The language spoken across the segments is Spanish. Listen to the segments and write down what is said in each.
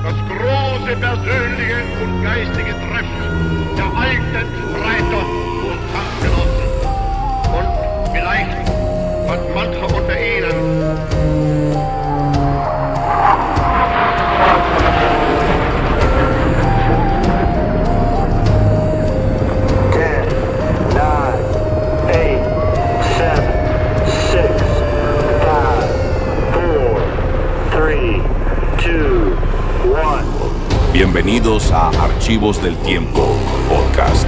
Das große persönliche und geistige Treffen der alten Reiter und Kampfgenossen. Und vielleicht hat mancher unter ihnen Bienvenidos a Archivos del Tiempo Podcast.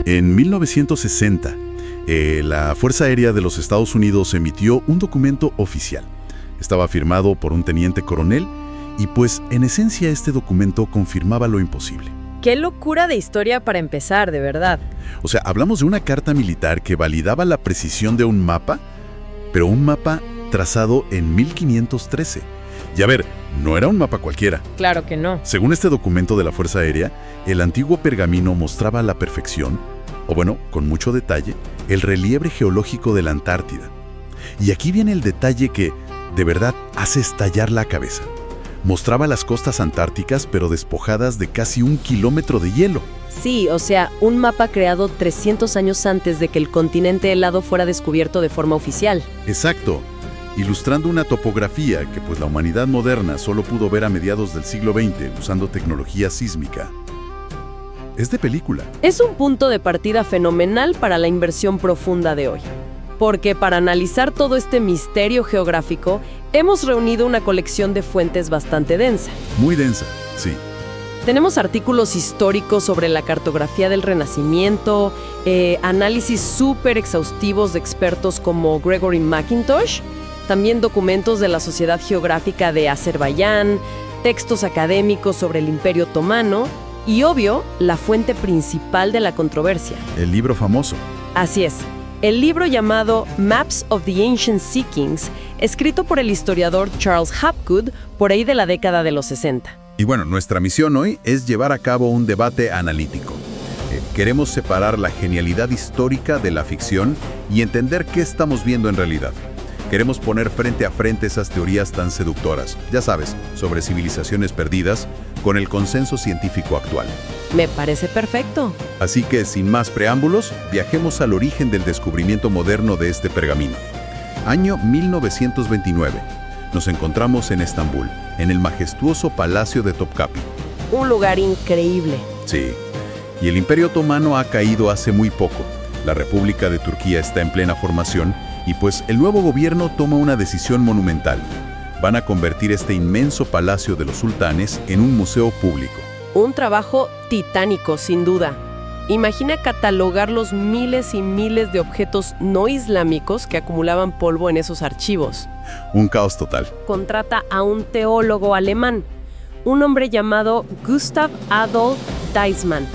En 1960, la Fuerza Aérea de los Estados Unidos emitió un documento oficial. Estaba firmado por un teniente coronel y pues en esencia este documento confirmaba lo imposible. Qué locura de historia para empezar, de verdad. O sea, hablamos de una carta militar que validaba la precisión de un mapa, pero un mapa trazado en 1513. Y a ver, no era un mapa cualquiera. Claro que no. Según este documento de la Fuerza Aérea, el antiguo pergamino mostraba a la perfección, o bueno, con mucho detalle, el relieve geológico de la Antártida. Y aquí viene el detalle que, de verdad, hace estallar la cabeza. Mostraba las costas antárticas, pero despojadas de casi 1 kilómetro de hielo. Sí, o sea, un mapa creado 300 años antes de que el continente helado fuera descubierto de forma oficial. Exacto, ilustrando una topografía que pues la humanidad moderna solo pudo ver a mediados del siglo XX usando tecnología sísmica. Es de película. Es un punto de partida fenomenal para la inversión profunda de hoy. Porque para analizar todo este misterio geográfico, hemos reunido una colección de fuentes bastante densa. Muy densa, sí. Tenemos artículos históricos sobre la cartografía del Renacimiento, análisis súper exhaustivos de expertos como Gregory Mackintosh, también documentos de la Sociedad Geográfica de Azerbaiyán, textos académicos sobre el Imperio Otomano y, obvio, la fuente principal de la controversia. El libro famoso. Así es. El libro llamado Maps of the Ancient Sea Kings, escrito por el historiador Charles Hapgood por ahí de la década de los 60. Y bueno, nuestra misión hoy es llevar a cabo un debate analítico. Queremos separar la genialidad histórica de la ficción y entender qué estamos viendo en realidad. Queremos poner frente a frente esas teorías tan seductoras, ya sabes, sobre civilizaciones perdidas, con el consenso científico actual. Me parece perfecto. Así que, sin más preámbulos, viajemos al origen del descubrimiento moderno de este pergamino. Año 1929. Nos encontramos en Estambul, en el majestuoso Palacio de Topkapi. Un lugar increíble. Sí. Y el Imperio Otomano ha caído hace muy poco. La República de Turquía está en plena formación y pues el nuevo gobierno toma una decisión monumental. Van a convertir este inmenso palacio de los sultanes en un museo público. Un trabajo titánico, sin duda. Imagina catalogar los miles y miles de objetos no islámicos que acumulaban polvo en esos archivos. Un caos total. Contrata a un teólogo alemán, un hombre llamado Gustav Adolf Deissmann.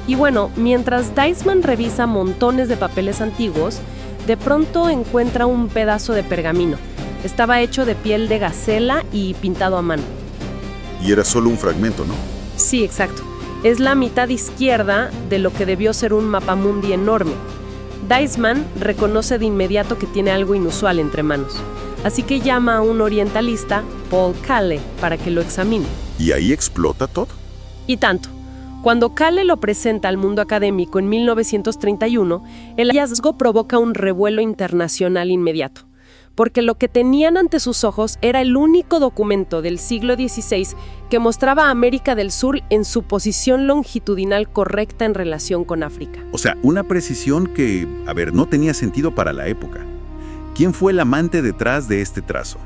Y bueno, mientras Deissmann revisa montones de papeles antiguos, de pronto encuentra un pedazo de pergamino. Estaba hecho de piel de gacela y pintado a mano. Y era solo un fragmento, ¿no? Sí, exacto. Es la mitad izquierda de lo que debió ser un mapamundi enorme. Deissmann reconoce de inmediato que tiene algo inusual entre manos. Así que llama a un orientalista, Paul Kale, para que lo examine. ¿Y ahí explota todo? Y tanto. Cuando Kale lo presenta al mundo académico en 1931, el hallazgo provoca un revuelo internacional inmediato. Porque lo que tenían ante sus ojos era el único documento del siglo XVI que mostraba a América del Sur en su posición longitudinal correcta en relación con África. O sea, una precisión que, no tenía sentido para la época. ¿Quién fue el amante detrás de este trazo?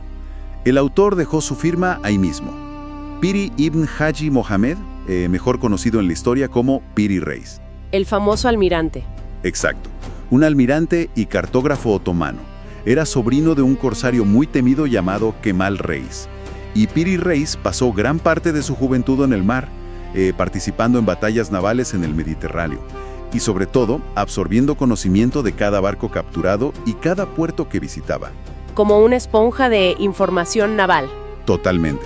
El autor dejó su firma ahí mismo. Piri ibn Haji Mohammed, mejor conocido en la historia como Piri Reis. El famoso almirante. Exacto, un almirante y cartógrafo otomano. Era sobrino de un corsario muy temido llamado Kemal Reis. Y Piri Reis pasó gran parte de su juventud en el mar, participando en batallas navales en el Mediterráneo. Y sobre todo, absorbiendo conocimiento de cada barco capturado y cada puerto que visitaba. Como una esponja de información naval. Totalmente.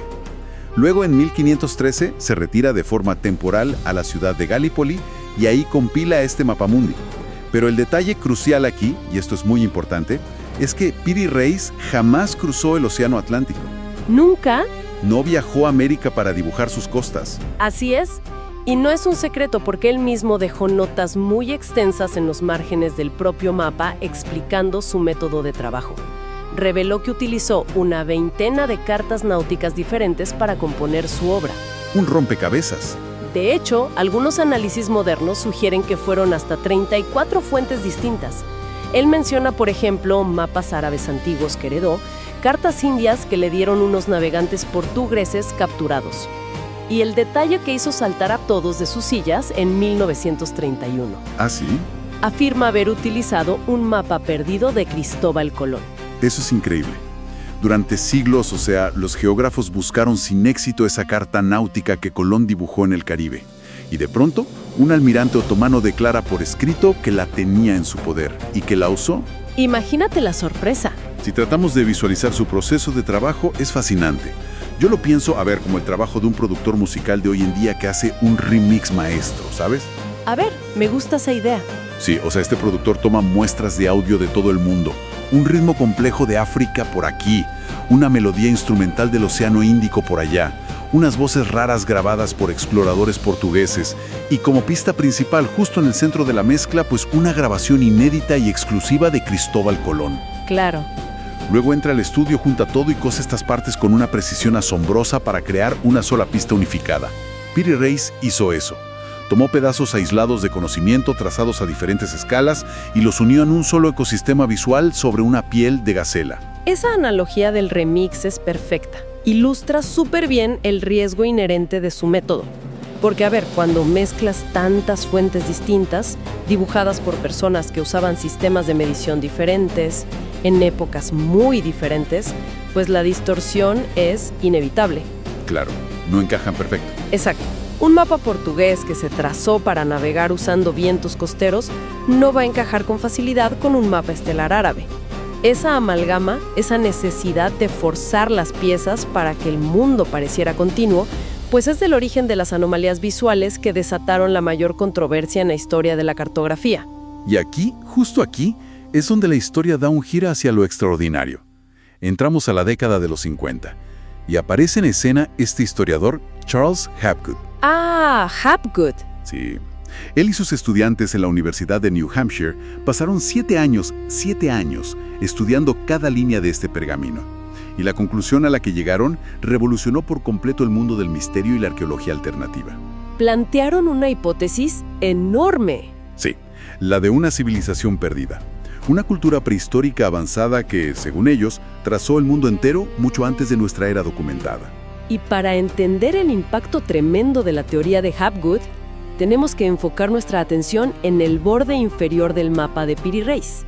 Luego, en 1513, se retira de forma temporal a la ciudad de Galípoli y ahí compila este mapamundi. Pero el detalle crucial aquí, y esto es muy importante, es que Piri Reis jamás cruzó el Océano Atlántico. ¿Nunca? No viajó a América para dibujar sus costas. Así es. Y no es un secreto porque él mismo dejó notas muy extensas en los márgenes del propio mapa explicando su método de trabajo. Reveló que utilizó una veintena de cartas náuticas diferentes para componer su obra. Un rompecabezas. De hecho, algunos análisis modernos sugieren que fueron hasta 34 fuentes distintas. Él menciona, por ejemplo, mapas árabes antiguos que heredó, cartas indias que le dieron unos navegantes portugueses capturados. Y el detalle que hizo saltar a todos de sus sillas en 1931. ¿Ah, sí? Afirma haber utilizado un mapa perdido de Cristóbal Colón. Eso es increíble. Durante siglos, los geógrafos buscaron sin éxito esa carta náutica que Colón dibujó en el Caribe. Y de pronto, un almirante otomano declara por escrito que la tenía en su poder y que la usó. Imagínate la sorpresa. Si tratamos de visualizar su proceso de trabajo, es fascinante. Yo lo pienso, como el trabajo de un productor musical de hoy en día que hace un remix maestro, ¿sabes? A ver, me gusta esa idea. Sí, este productor toma muestras de audio de todo el mundo, un ritmo complejo de África por aquí, una melodía instrumental del Océano Índico por allá, unas voces raras grabadas por exploradores portugueses y como pista principal, justo en el centro de la mezcla, pues una grabación inédita y exclusiva de Cristóbal Colón. Claro. Luego entra al estudio, junta todo y cose estas partes con una precisión asombrosa para crear una sola pista unificada. Piri Reis hizo eso. Tomó pedazos aislados de conocimiento trazados a diferentes escalas y los unió en un solo ecosistema visual sobre una piel de gacela. Esa analogía del remix es perfecta. Ilustra súper bien el riesgo inherente de su método. Porque, cuando mezclas tantas fuentes distintas, dibujadas por personas que usaban sistemas de medición diferentes, en épocas muy diferentes, pues la distorsión es inevitable. Claro, no encajan perfecto. Exacto. Un mapa portugués que se trazó para navegar usando vientos costeros no va a encajar con facilidad con un mapa estelar árabe. Esa amalgama, esa necesidad de forzar las piezas para que el mundo pareciera continuo, pues es del origen de las anomalías visuales que desataron la mayor controversia en la historia de la cartografía. Y aquí, justo aquí, es donde la historia da un giro hacia lo extraordinario. Entramos a la década de los 50 y aparece en escena este historiador Charles Hapgood. Ah, Hapgood. Sí. Él y sus estudiantes en la Universidad de New Hampshire pasaron 7 años, estudiando cada línea de este pergamino. Y la conclusión a la que llegaron revolucionó por completo el mundo del misterio y la arqueología alternativa. Plantearon una hipótesis enorme. Sí, la de una civilización perdida. Una cultura prehistórica avanzada que, según ellos, trazó el mundo entero mucho antes de nuestra era documentada. Y para entender el impacto tremendo de la teoría de Hapgood, tenemos que enfocar nuestra atención en el borde inferior del mapa de Piri Reis.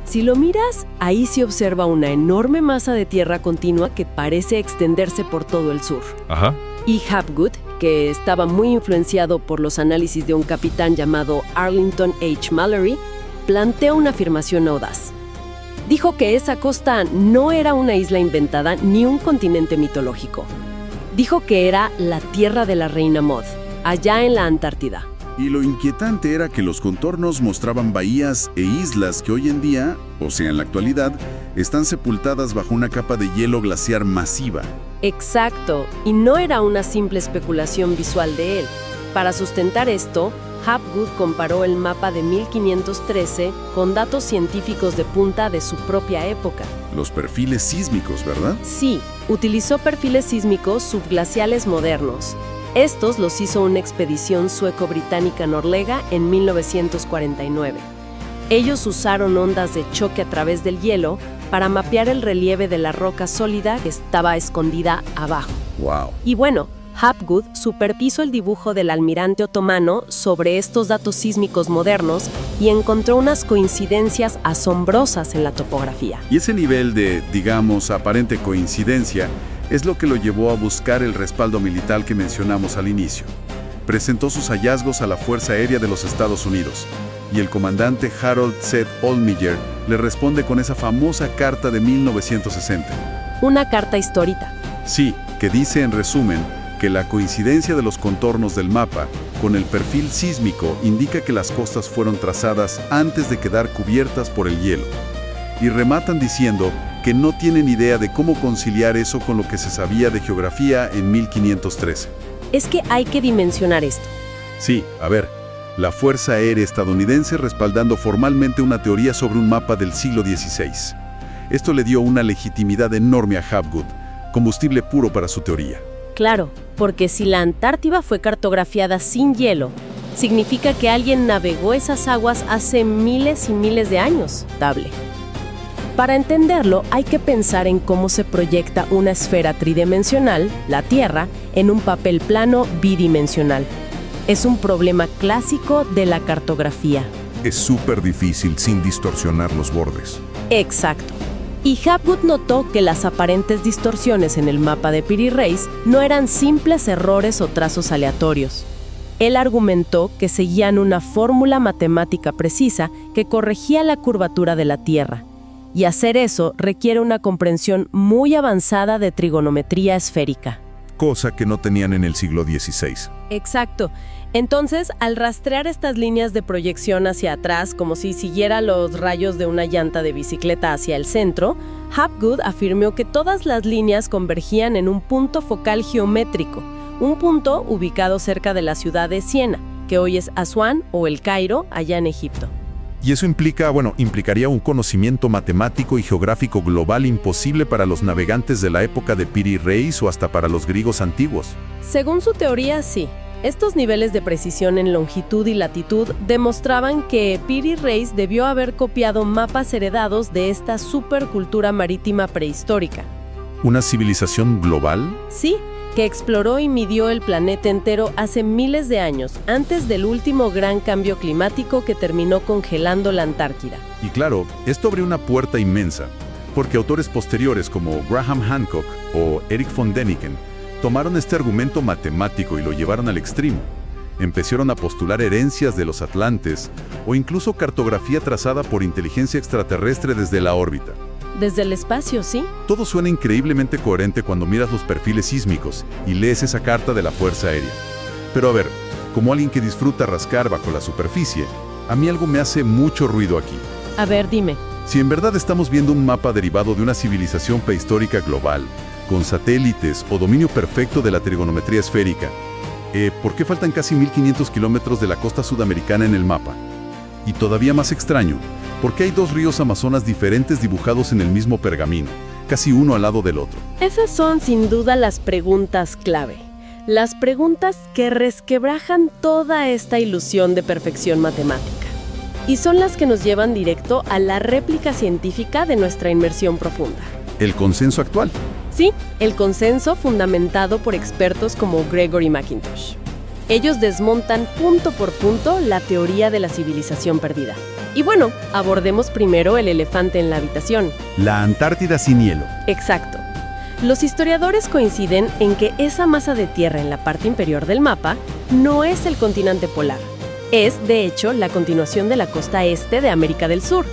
Si lo miras, ahí se observa una enorme masa de tierra continua que parece extenderse por todo el sur. Ajá. Y Hapgood, que estaba muy influenciado por los análisis de un capitán llamado Arlington H. Mallory, planteó una afirmación audaz. Dijo que esa costa no era una isla inventada ni un continente mitológico. Dijo que era la tierra de la reina Maud, allá en la Antártida. Y lo inquietante era que los contornos mostraban bahías e islas que hoy en día, en la actualidad, están sepultadas bajo una capa de hielo glaciar masiva. Exacto, y no era una simple especulación visual de él. Para sustentar esto, Hapgood comparó el mapa de 1513 con datos científicos de punta de su propia época. Los perfiles sísmicos, ¿verdad? Sí, utilizó perfiles sísmicos subglaciales modernos. Estos los hizo una expedición sueco-británica-noruega en 1949. Ellos usaron ondas de choque a través del hielo para mapear el relieve de la roca sólida que estaba escondida abajo. ¡Wow! Y Hapgood superpuso el dibujo del almirante otomano sobre estos datos sísmicos modernos y encontró unas coincidencias asombrosas en la topografía. Y ese nivel de, aparente coincidencia es lo que lo llevó a buscar el respaldo militar que mencionamos al inicio. Presentó sus hallazgos a la Fuerza Aérea de los Estados Unidos y el comandante Harold Z. Olmiger le responde con esa famosa carta de 1960. Una carta histórica. Sí, que dice en resumen que la coincidencia de los contornos del mapa con el perfil sísmico indica que las costas fueron trazadas antes de quedar cubiertas por el hielo. Y rematan diciendo que no tienen idea de cómo conciliar eso con lo que se sabía de geografía en 1513. Es que hay que dimensionar esto. Sí, a ver, la Fuerza Aérea estadounidense respaldando formalmente una teoría sobre un mapa del siglo XVI. Esto le dio una legitimidad enorme a Hapgood, combustible puro para su teoría. Claro, porque si la Antártida fue cartografiada sin hielo, significa que alguien navegó esas aguas hace miles y miles de años, Table. Para entenderlo, hay que pensar en cómo se proyecta una esfera tridimensional, la Tierra, en un papel plano bidimensional. Es un problema clásico de la cartografía. Es súper difícil sin distorsionar los bordes. Exacto. Y Hapgood notó que las aparentes distorsiones en el mapa de Peary Race no eran simples errores o trazos aleatorios. Él argumentó que seguían una fórmula matemática precisa que corregía la curvatura de la Tierra. Y hacer eso requiere una comprensión muy avanzada de trigonometría esférica. Cosa que no tenían en el siglo XVI. Exacto. Entonces, al rastrear estas líneas de proyección hacia atrás, como si siguiera los rayos de una llanta de bicicleta hacia el centro, Hapgood afirmó que todas las líneas convergían en un punto focal geométrico, un punto ubicado cerca de la ciudad de Siena, que hoy es Asuán o El Cairo, allá en Egipto. Y eso implicaría un conocimiento matemático y geográfico global imposible para los navegantes de la época de Peary Race o hasta para los griegos antiguos. Según su teoría, sí. Estos niveles de precisión en longitud y latitud demostraban que Peary Race debió haber copiado mapas heredados de esta supercultura marítima prehistórica. ¿Una civilización global? Sí, que exploró y midió el planeta entero hace miles de años, antes del último gran cambio climático que terminó congelando la Antártida. Y claro, esto abrió una puerta inmensa, porque autores posteriores como Graham Hancock o Erich von Däniken tomaron este argumento matemático y lo llevaron al extremo. Empezaron a postular herencias de los atlantes o incluso cartografía trazada por inteligencia extraterrestre desde la órbita. Desde el espacio, sí. Todo suena increíblemente coherente cuando miras los perfiles sísmicos y lees esa carta de la Fuerza Aérea. Pero a ver, como alguien que disfruta rascar bajo la superficie, a mí algo me hace mucho ruido aquí. A ver, dime. Si en verdad estamos viendo un mapa derivado de una civilización prehistórica global, con satélites o dominio perfecto de la trigonometría esférica, ¿por qué faltan casi 1500 kilómetros de la costa sudamericana en el mapa? Y todavía más extraño, ¿por qué hay dos ríos Amazonas diferentes dibujados en el mismo pergamino, casi uno al lado del otro? Esas son sin duda las preguntas clave. Las preguntas que resquebrajan toda esta ilusión de perfección matemática. Y son las que nos llevan directo a la réplica científica de nuestra inmersión profunda. El consenso actual. Sí, el consenso fundamentado por expertos como Gregory Mackintosh. Ellos desmontan punto por punto la teoría de la civilización perdida. Y bueno, abordemos primero el elefante en la habitación. La Antártida sin hielo. Exacto. Los historiadores coinciden en que esa masa de tierra en la parte inferior del mapa no es el continente polar. Es, de hecho, la continuación de la costa este de América del Sur.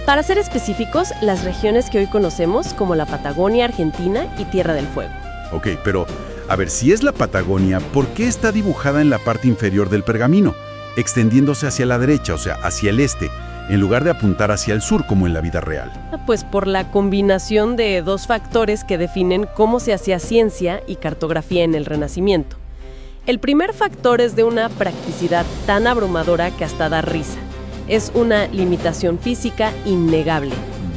Para ser específicos, las regiones que hoy conocemos como la Patagonia Argentina y Tierra del Fuego. Ok, pero, a ver, si es la Patagonia, ¿por qué está dibujada en la parte inferior del pergamino, extendiéndose hacia la derecha, o sea, hacia el este, en lugar de apuntar hacia el sur como en la vida real? Pues por la combinación de dos factores que definen cómo se hacía ciencia y cartografía en el Renacimiento. El primer factor es de una practicidad tan abrumadora que hasta da risa. Es una limitación física innegable.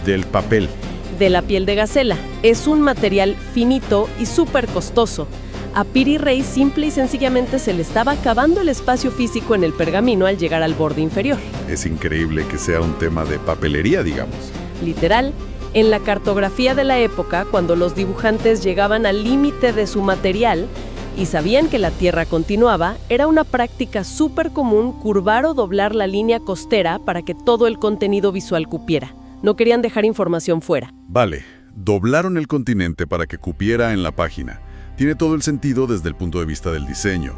Del papel. De la piel de gacela. Es un material finito y súper costoso. A Peary Race simple y sencillamente se le estaba acabando el espacio físico en el pergamino al llegar al borde inferior. Es increíble que sea un tema de papelería, digamos. Literal, en la cartografía de la época, cuando los dibujantes llegaban al límite de su material y sabían que la Tierra continuaba, era una práctica súper común curvar o doblar la línea costera para que todo el contenido visual cupiera. No querían dejar información fuera. Vale, doblaron el continente para que cupiera en la página. Tiene todo el sentido desde el punto de vista del diseño.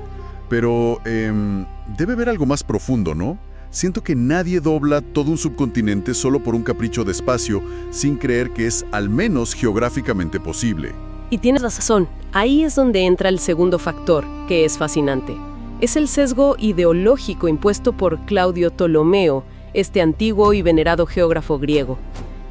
Pero, debe haber algo más profundo, ¿no? Siento que nadie dobla todo un subcontinente solo por un capricho de espacio, sin creer que es al menos geográficamente posible. Y tienes razón, ahí es donde entra el segundo factor, que es fascinante. Es el sesgo ideológico impuesto por Claudio Ptolomeo, este antiguo y venerado geógrafo griego.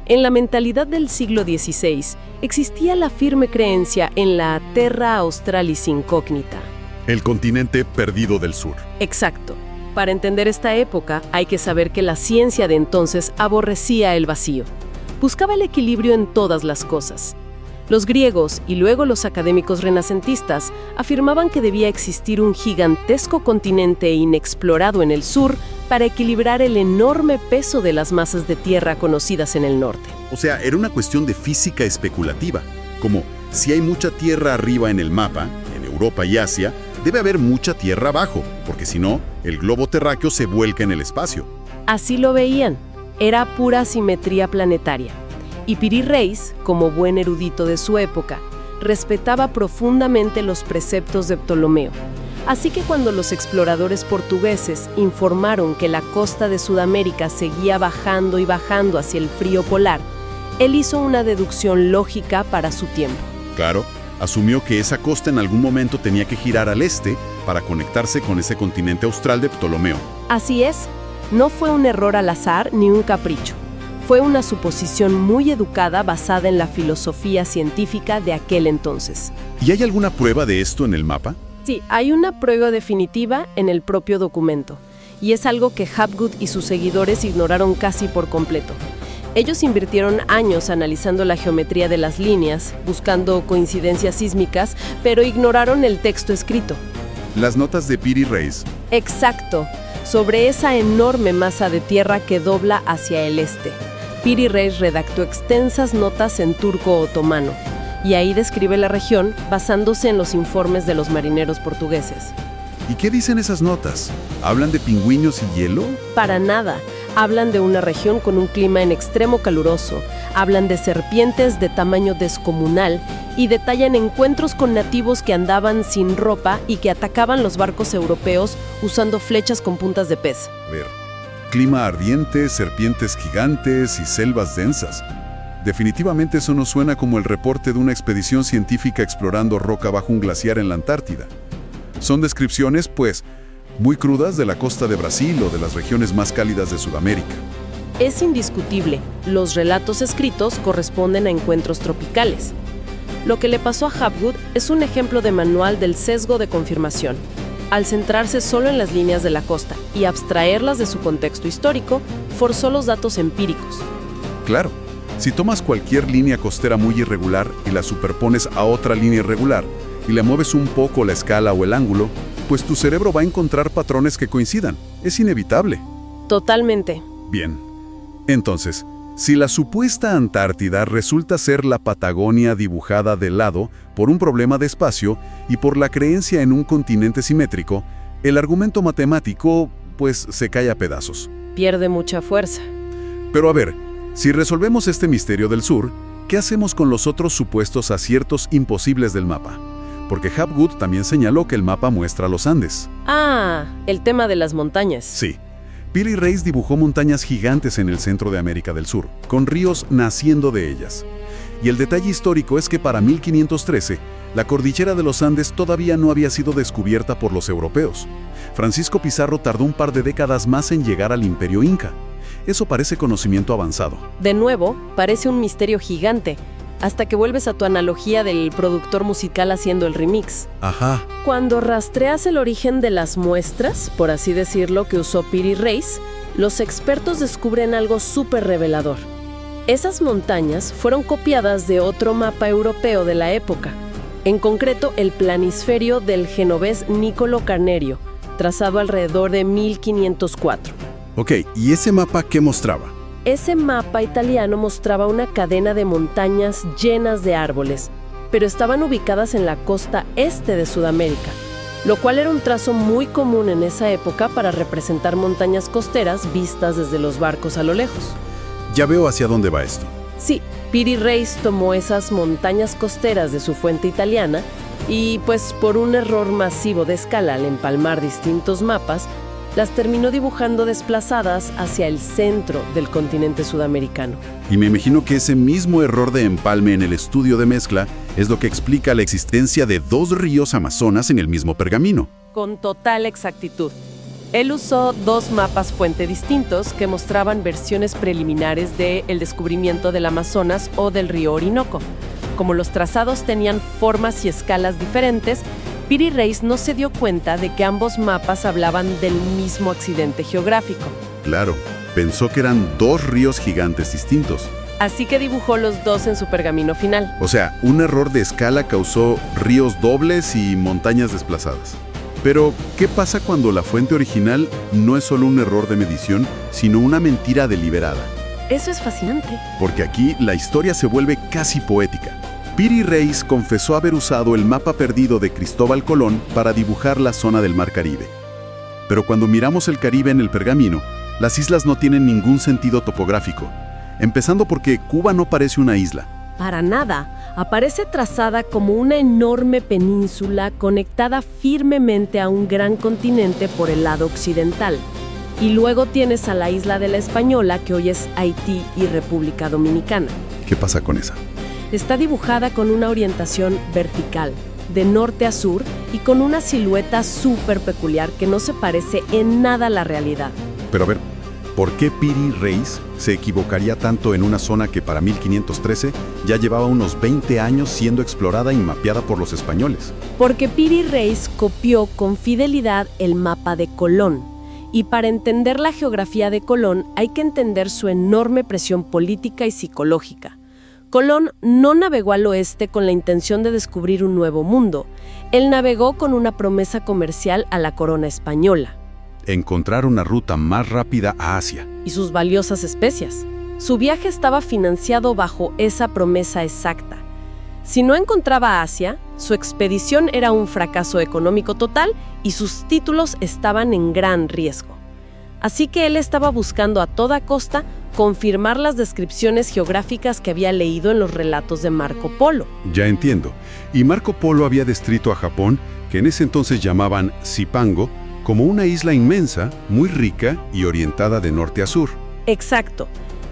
En la mentalidad del siglo XVI existía la firme creencia en la Terra Australis Incognita. El continente perdido del sur. Exacto. Para entender esta época hay que saber que la ciencia de entonces aborrecía el vacío. Buscaba el equilibrio en todas las cosas. Los griegos y luego los académicos renacentistas afirmaban que debía existir un gigantesco continente inexplorado en el sur para equilibrar el enorme peso de las masas de tierra conocidas en el norte. O sea, era una cuestión de física especulativa, como si hay mucha tierra arriba en el mapa, en Europa y Asia, debe haber mucha tierra abajo, porque si no, el globo terráqueo se vuelca en el espacio. Así lo veían. Era pura simetría planetaria. Y Piri Reis, como buen erudito de su época, respetaba profundamente los preceptos de Ptolomeo. Así que cuando los exploradores portugueses informaron que la costa de Sudamérica seguía bajando y bajando hacia el frío polar, él hizo una deducción lógica para su tiempo. Claro, asumió que esa costa en algún momento tenía que girar al este para conectarse con ese continente austral de Ptolomeo. Así es, no fue un error al azar ni un capricho. Fue una suposición muy educada basada en la filosofía científica de aquel entonces. ¿Y hay alguna prueba de esto en el mapa? Sí, hay una prueba definitiva en el propio documento, y es algo que Hapgood y sus seguidores ignoraron casi por completo. Ellos invirtieron años analizando la geometría de las líneas, buscando coincidencias sísmicas, pero ignoraron el texto escrito. Las notas de Piri Reis. Exacto, sobre esa enorme masa de tierra que dobla hacia el este. Piri Reis redactó extensas notas en turco otomano, y ahí describe la región basándose en los informes de los marineros portugueses. ¿Y qué dicen esas notas? ¿Hablan de pingüinos y hielo? Para nada. Hablan de una región con un clima en extremo caluroso, hablan de serpientes de tamaño descomunal y detallan encuentros con nativos que andaban sin ropa y que atacaban los barcos europeos usando flechas con puntas de pez. A ver, clima ardiente, serpientes gigantes y selvas densas. Definitivamente eso no suena como el reporte de una expedición científica explorando roca bajo un glaciar en la Antártida. Son descripciones, pues, muy crudas de la costa de Brasil o de las regiones más cálidas de Sudamérica. Es indiscutible, los relatos escritos corresponden a encuentros tropicales. Lo que le pasó a Hapgood es un ejemplo de manual del sesgo de confirmación. Al centrarse solo en las líneas de la costa y abstraerlas de su contexto histórico, forzó los datos empíricos. Claro, si tomas cualquier línea costera muy irregular y la superpones a otra línea irregular y le mueves un poco la escala o el ángulo, pues tu cerebro va a encontrar patrones que coincidan. Es inevitable. Totalmente. Bien. Entonces, si la supuesta Antártida resulta ser la Patagonia dibujada de lado por un problema de espacio y por la creencia en un continente simétrico, el argumento matemático, pues, se cae a pedazos. Pierde mucha fuerza. Pero a ver, si resolvemos este misterio del sur, ¿qué hacemos con los otros supuestos aciertos imposibles del mapa? Porque Hapgood también señaló que el mapa muestra los Andes. Ah, el tema de las montañas. Sí. Piri Reis dibujó montañas gigantes en el centro de América del Sur, con ríos naciendo de ellas. Y el detalle histórico es que para 1513, la cordillera de los Andes todavía no había sido descubierta por los europeos. Francisco Pizarro tardó un par de décadas más en llegar al Imperio Inca. Eso parece conocimiento avanzado. De nuevo, parece un misterio gigante, hasta que vuelves a tu analogía del productor musical haciendo el remix. Ajá. Cuando rastreas el origen de las muestras, por así decirlo, que usó Piri Reis, los expertos descubren algo súper revelador. Esas montañas fueron copiadas de otro mapa europeo de la época, en concreto el planisferio del genovés Niccolò Carnerio, trazado alrededor de 1504. Ok, ¿y ese mapa qué mostraba? Ese mapa italiano mostraba una cadena de montañas llenas de árboles, pero estaban ubicadas en la costa este de Sudamérica, lo cual era un trazo muy común en esa época para representar montañas costeras vistas desde los barcos a lo lejos. Ya veo hacia dónde va esto. Sí, Piri Reis tomó esas montañas costeras de su fuente italiana y, pues por un error masivo de escala al empalmar distintos mapas, las terminó dibujando desplazadas hacia el centro del continente sudamericano. Y me imagino que ese mismo error de empalme en el estudio de mezcla es lo que explica la existencia de dos ríos Amazonas en el mismo pergamino. con total exactitud. Él usó 2 mapas fuente distintos que mostraban versiones preliminares del descubrimiento del Amazonas o del río Orinoco. Como los trazados tenían formas y escalas diferentes, Piri Reis no se dio cuenta de que ambos mapas hablaban del mismo accidente geográfico. Claro, pensó que eran 2 ríos gigantes distintos. Así que dibujó los 2 en su pergamino final. O sea, un error de escala causó ríos dobles y montañas desplazadas. Pero, ¿qué pasa cuando la fuente original no es solo un error de medición, sino una mentira deliberada? Eso es fascinante. Porque aquí la historia se vuelve casi poética. Piri Reis confesó haber usado el mapa perdido de Cristóbal Colón para dibujar la zona del Mar Caribe. Pero cuando miramos el Caribe en el pergamino, las islas no tienen ningún sentido topográfico. Empezando porque Cuba no parece una isla. Para nada. Aparece trazada como una enorme península conectada firmemente a un gran continente por el lado occidental. Y luego tienes a la isla de la Española, que hoy es Haití y República Dominicana. ¿Qué pasa con esa? Está dibujada con una orientación vertical, de norte a sur, y con una silueta súper peculiar que no se parece en nada a la realidad. Pero a ver, ¿por qué Piri Reis se equivocaría tanto en una zona que para 1513 ya llevaba unos 20 años siendo explorada y mapeada por los españoles? Porque Piri Reis copió con fidelidad el mapa de Colón. Y para entender la geografía de Colón hay que entender su enorme presión política y psicológica. Colón no navegó al oeste con la intención de descubrir un nuevo mundo. Él navegó con una promesa comercial a la corona española. Encontrar una ruta más rápida a Asia. Y sus valiosas especias. Su viaje estaba financiado bajo esa promesa exacta. Si no encontraba Asia, su expedición era un fracaso económico total y sus títulos estaban en gran riesgo. Así que él estaba buscando a toda costa confirmar las descripciones geográficas que había leído en los relatos de Marco Polo. Ya entiendo. Y Marco Polo había descrito a Japón, que en ese entonces llamaban Zipango, como una isla inmensa, muy rica y orientada de norte a sur. Exacto.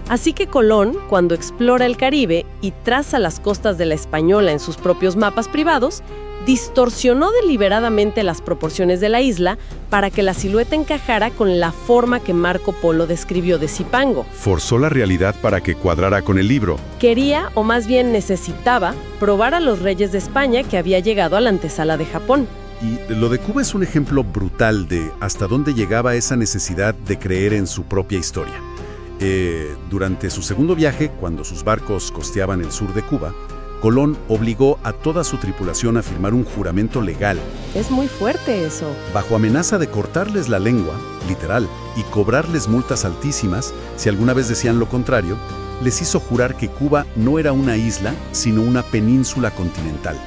Así que Colón, cuando explora el Caribe y traza las costas de la Española en sus propios mapas privados, distorsionó deliberadamente las proporciones de la isla para que la silueta encajara con la forma que Marco Polo describió de Zipango. Forzó la realidad para que cuadrara con el libro. Quería, o más bien necesitaba, probar a los reyes de España que había llegado a la antesala de Japón. Y lo de Cuba es un ejemplo brutal de hasta dónde llegaba esa necesidad de creer en su propia historia. Durante su segundo viaje, cuando sus barcos costeaban el sur de Cuba, Colón obligó a toda su tripulación a firmar un juramento legal. Es muy fuerte eso. Bajo amenaza de cortarles la lengua, literal, y cobrarles multas altísimas si alguna vez decían lo contrario, les hizo jurar que Cuba no era una isla, sino una península continental.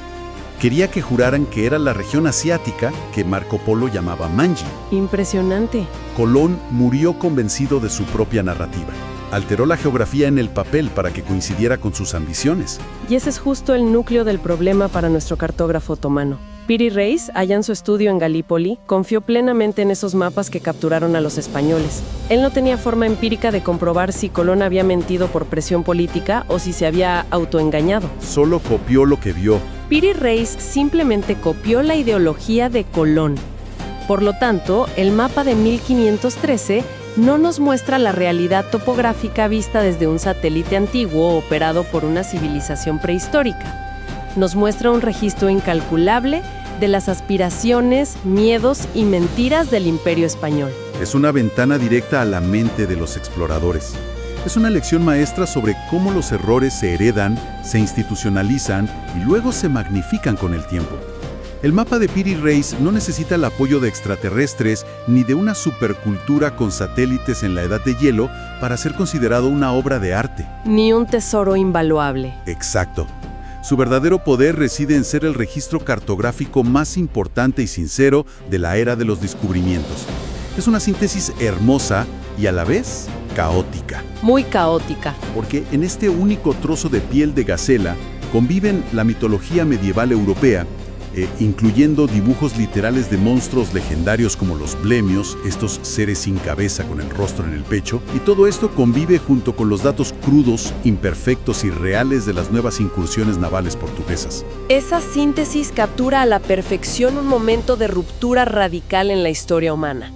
Quería que juraran que era la región asiática que Marco Polo llamaba Manji. Impresionante. Colón murió convencido de su propia narrativa. Alteró la geografía en el papel para que coincidiera con sus ambiciones. Y ese es justo el núcleo del problema para nuestro cartógrafo otomano. Piri Reis, allá en su estudio en Galípoli, confió plenamente en esos mapas que capturaron a los españoles. Él no tenía forma empírica de comprobar si Colón había mentido por presión política o si se había autoengañado. Solo copió lo que vio. Piri Reis simplemente copió la ideología de Colón. Por lo tanto, el mapa de 1513 no nos muestra la realidad topográfica vista desde un satélite antiguo operado por una civilización prehistórica. Nos muestra un registro incalculable de las aspiraciones, miedos y mentiras del Imperio Español. Es una ventana directa a la mente de los exploradores. Es una lección maestra sobre cómo los errores se heredan, se institucionalizan y luego se magnifican con el tiempo. El mapa de Piri Reis no necesita el apoyo de extraterrestres ni de una supercultura con satélites en la Edad de Hielo para ser considerado una obra de arte. Ni un tesoro invaluable. Exacto. Su verdadero poder reside en ser el registro cartográfico más importante y sincero de la era de los descubrimientos. Es una síntesis hermosa y a la vez caótica. Muy caótica. Porque en este único trozo de piel de gacela conviven la mitología medieval europea, incluyendo dibujos literales de monstruos legendarios como los blemios, estos seres sin cabeza con el rostro en el pecho, y todo esto convive junto con los datos crudos, imperfectos y reales de las nuevas incursiones navales portuguesas. Esa síntesis captura a la perfección un momento de ruptura radical en la historia humana.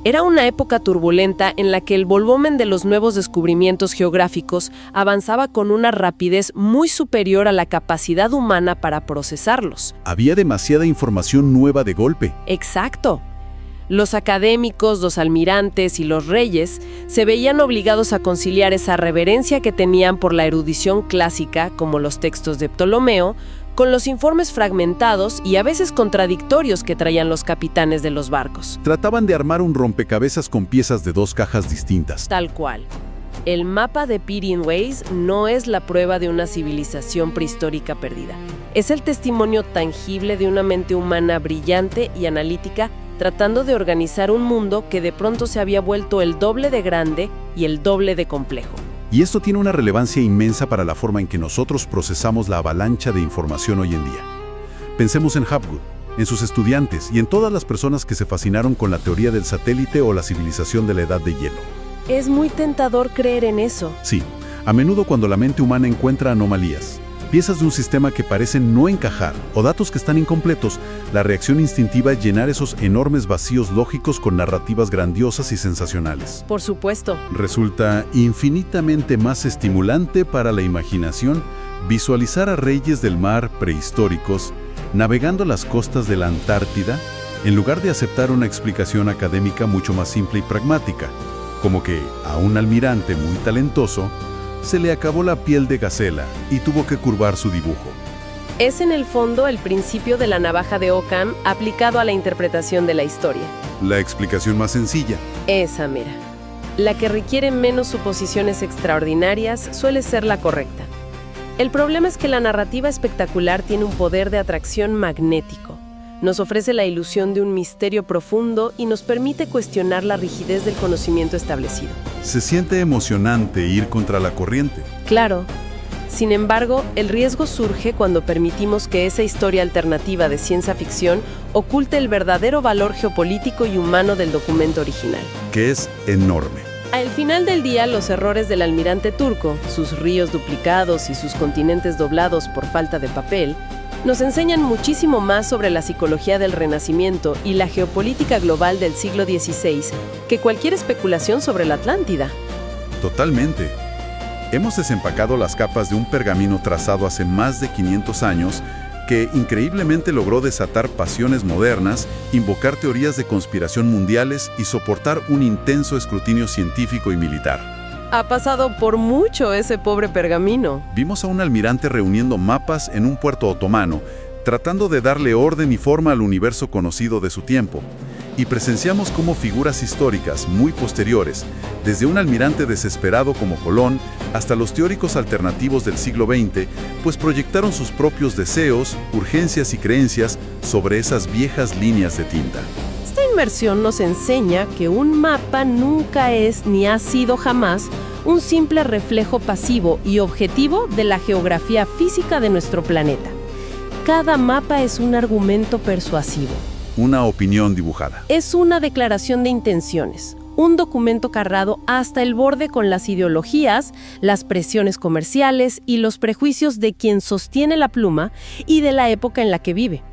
Era una época turbulenta en la que el volumen de los nuevos descubrimientos geográficos avanzaba con una rapidez muy superior a la capacidad humana para procesarlos. Había demasiada información nueva de golpe. Exacto. Los académicos, los almirantes y los reyes se veían obligados a conciliar esa reverencia que tenían por la erudición clásica, como los textos de Ptolomeo, con los informes fragmentados y a veces contradictorios que traían los capitanes de los barcos. Trataban de armar un rompecabezas con piezas de dos cajas distintas. Tal cual. El mapa de Piri-Reis no es la prueba de una civilización prehistórica perdida. Es el testimonio tangible de una mente humana brillante y analítica tratando de organizar un mundo que de pronto se había vuelto el doble de grande y el doble de complejo. Y esto tiene una relevancia inmensa para la forma en que nosotros procesamos la avalancha de información hoy en día. Pensemos en Hapgood, en sus estudiantes y en todas las personas que se fascinaron con la teoría del satélite o la civilización de la Edad de Hielo. Es muy tentador creer en eso. Sí, a menudo cuando la mente humana encuentra anomalías, piezas de un sistema que parecen no encajar o datos que están incompletos, la reacción instintiva es llenar esos enormes vacíos lógicos con narrativas grandiosas y sensacionales. Por supuesto. Resulta infinitamente más estimulante para la imaginación visualizar a reyes del mar prehistóricos navegando las costas de la Antártida en lugar de aceptar una explicación académica mucho más simple y pragmática, como que a un almirante muy talentoso se le acabó la piel de gacela y tuvo que curvar su dibujo. Es en el fondo el principio de la navaja de Occam aplicado a la interpretación de la historia. La explicación más sencilla. Esa mera. La que requiere menos suposiciones extraordinarias suele ser la correcta. El problema es que la narrativa espectacular tiene un poder de atracción magnético. Nos ofrece la ilusión de un misterio profundo y nos permite cuestionar la rigidez del conocimiento establecido. Se siente emocionante ir contra la corriente. Claro. Sin embargo, el riesgo surge cuando permitimos que esa historia alternativa de ciencia ficción oculte el verdadero valor geopolítico y humano del documento original. Que es enorme. Al final del día, los errores del almirante turco, sus ríos duplicados y sus continentes doblados por falta de papel, nos enseñan muchísimo más sobre la psicología del Renacimiento y la geopolítica global del siglo XVI que cualquier especulación sobre la Atlántida. Totalmente. Hemos desempacado las capas de un pergamino trazado hace más de 500 años que increíblemente logró desatar pasiones modernas, invocar teorías de conspiración mundiales y soportar un intenso escrutinio científico y militar. Ha pasado por mucho ese pobre pergamino. Vimos a un almirante reuniendo mapas en un puerto otomano, tratando de darle orden y forma al universo conocido de su tiempo. Y presenciamos cómo figuras históricas muy posteriores, desde un almirante desesperado como Colón hasta los teóricos alternativos del siglo XX, pues proyectaron sus propios deseos, urgencias y creencias sobre esas viejas líneas de tinta. Esta inmersión nos enseña que un mapa nunca es ni ha sido jamás un simple reflejo pasivo y objetivo de la geografía física de nuestro planeta. Cada mapa es un argumento persuasivo. Una opinión dibujada. Es una declaración de intenciones, un documento cargado hasta el borde con las ideologías, las presiones comerciales y los prejuicios de quien sostiene la pluma y de la época en la que vive.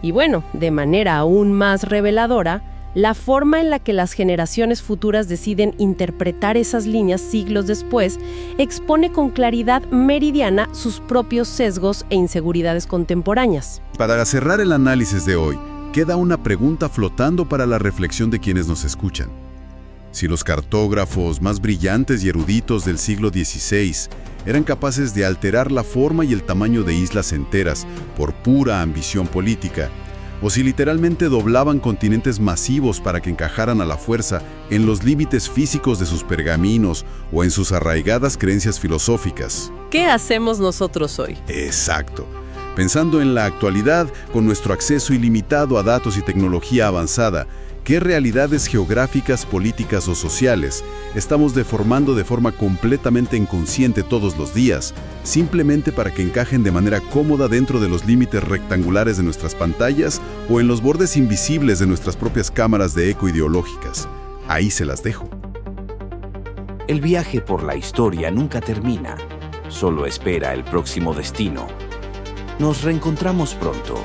Y bueno, de manera aún más reveladora, la forma en la que las generaciones futuras deciden interpretar esas líneas siglos después expone con claridad meridiana sus propios sesgos e inseguridades contemporáneas. Para cerrar el análisis de hoy, queda una pregunta flotando para la reflexión de quienes nos escuchan. Si los cartógrafos más brillantes y eruditos del siglo XVI eran capaces de alterar la forma y el tamaño de islas enteras por pura ambición política, o si literalmente doblaban continentes masivos para que encajaran a la fuerza en los límites físicos de sus pergaminos o en sus arraigadas creencias filosóficas. ¿Qué hacemos nosotros hoy? Exacto. Pensando en la actualidad, con nuestro acceso ilimitado a datos y tecnología avanzada, ¿Qué realidades geográficas, políticas o sociales estamos deformando de forma completamente inconsciente todos los días, simplemente para que encajen de manera cómoda dentro de los límites rectangulares de nuestras pantallas o en los bordes invisibles de nuestras propias cámaras de eco ideológicas? Ahí se las dejo. El viaje por la historia nunca termina, solo espera el próximo destino. Nos reencontramos pronto.